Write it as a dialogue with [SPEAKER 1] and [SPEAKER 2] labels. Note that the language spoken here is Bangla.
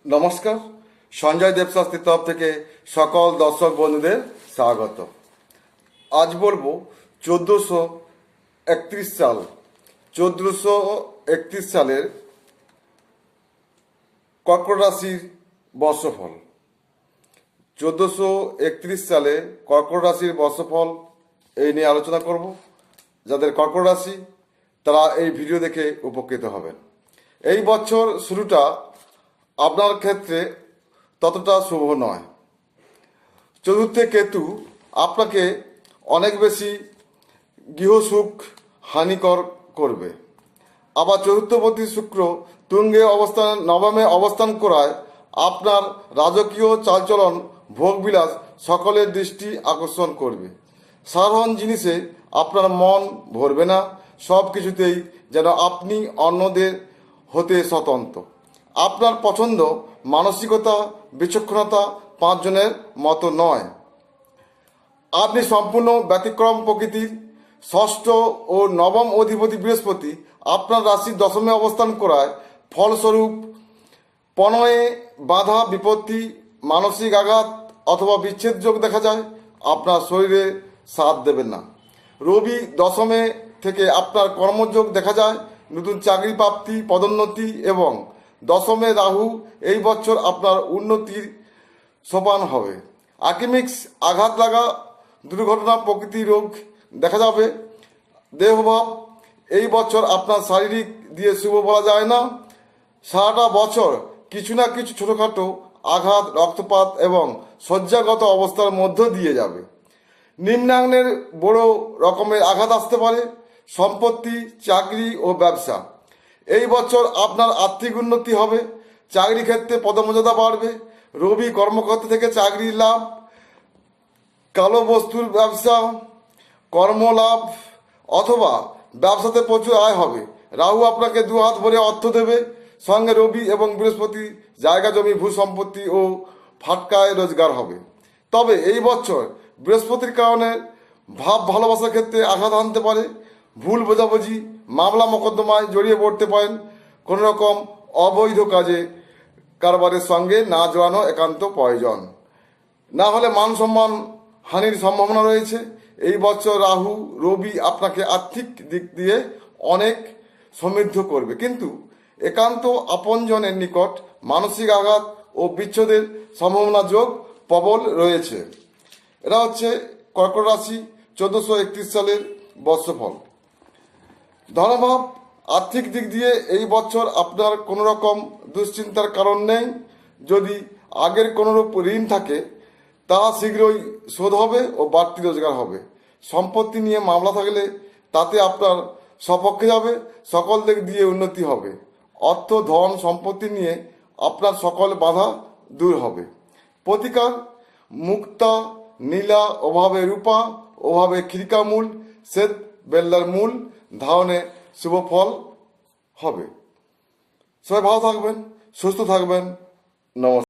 [SPEAKER 1] নমস্কার। সঞ্জয় দেবশাস্ত্রীর তরফ থেকে সকল দর্শক বন্ধুদের স্বাগত। আজ বলবো 1431 সালের কর্কট রাশির বর্ষফল। 1431 সালে কর্কট রাশির বর্ষফল এই নিয়ে আলোচনা করব। যাদের কর্কট রাশি তারা এই ভিডিও দেখে উপকৃত হবেন। এই বছর শুরুটা আপনার ক্ষেত্রে ততটা শুভ নয়। চতুর্থে কেতু আপনাকে অনেক বেশি গৃহসুখ হানিকর করবে। আবার চতুর্থপতি শুক্র তুঙ্গে নবমে অবস্থান করায় আপনার রাজকীয় চালচলন ভোগবিলাস সকলের দৃষ্টি আকর্ষণ করবে। সাধারণ জিনিসে আপনার মন ভরবে না, সব কিছুতেই যেন আপনি অন্যদের হতে স্বতন্ত্র। আপনার পছন্দ মানসিকতা বিচক্ষণতা পাঁচজনের মতো নয়। আপনি সম্পূর্ণ ব্যতিক্রম প্রকৃতির। ষষ্ঠ ও নবম অধিপতি বৃহস্পতি আপনার রাশির দশমে অবস্থান করায় ফলস্বরূপ প্রণয়ে বাধা বিপত্তি, মানসিক আঘাত অথবা বিচ্ছেদ যোগ দেখা যায়। আপনার শরীরে সাথ দেবেন না। রবি দশমে থেকে আপনার কর্মযোগ দেখা যায়, নতুন চাকরি প্রাপ্তি, পদোন্নতি এবং দশমে রাহু এই বছর আপনার উন্নতির সোপান হবে। আকিমিক্স আঘাত লাগা, দুর্ঘটনা, প্রকৃতি রোগ দেখা যাবে। দেহভাব এই বছর আপনার শারীরিক দিয়ে শুভ বলা যায় না। সারাটা বছর কিছু না কিছু ছোটোখাটো আঘাত, রক্তপাত এবং শয্যাগত অবস্থার মধ্য দিয়ে যাবে। নিম্নাঙ্গের বড় রকমের আঘাত আসতে পারে। সম্পত্তি, চাকরি ও ব্যবসা এই বছর আপনার আর্থিক উন্নতি হবে। চাকরি ক্ষেত্রে পদমর্যাদা বাড়বে। রবি কর্মক্ষেত্র থেকে চাকরির লাভ, কালো বস্তুর ব্যবসা, কর্মলাভ অথবা ব্যবসাতে প্রচুর আয় হবে। রাহু আপনাকে দু হাত ভরে অর্থ দেবে। সঙ্গে রবি এবং বৃহস্পতি জায়গা জমি ভূ সম্পত্তি ও ফাটকায় রোজগার হবে। তবে এই বছর বৃহস্পতির কারণে ভাব ভালোবাসার ক্ষেত্রে আঘাত আনতে পারে। ভুল বোঝাবুঝি, মামলা মোকদ্দমায় জড়িয়ে পড়তে পারেন। কোনো রকম অবৈধ কাজে কারবারের সঙ্গে না জড়ানো একান্ত প্রয়োজন। না হলে মান সম্মান হানির সম্ভাবনা রয়েছে। এই বছর রাহু রবি আপনাকে আর্থিক দিক দিয়ে অনেক সমৃদ্ধ করবে, কিন্তু একান্ত আপনজনের নিকট মানসিক আঘাত ও বিচ্ছেদের সম্ভাবনা যোগ প্রবল রয়েছে। এটা হচ্ছে কর্কট রাশি 1431 সালের বর্ষফল। ধনভাব আর্থিক দিক দিয়ে এই বছর আপনার কোনো রকম দুশ্চিন্তার কারণ নেই। যদি আগের কোনোরূপ ঋণ থাকে তা শীঘ্রই শোধ হবে ও বাড়তি রোজগার হবে। সম্পত্তি নিয়ে মামলা থাকলে তাতে আপনার সপক্ষে যাবে। সকল দিক দিয়ে উন্নতি হবে। অর্থ, ধন, সম্পত্তি নিয়ে আপনার সকল বাধা দূর হবে। প্রতিকার মুক্তা, নীলা, অভাবে রূপা, অভাবে খিরিকা মূল, শ্বেত বেল্লার মূল ধারণে শুভ ফল হবে। সবাই ভালো থাকবেন, সুস্থ থাকবেন। নমস্কার।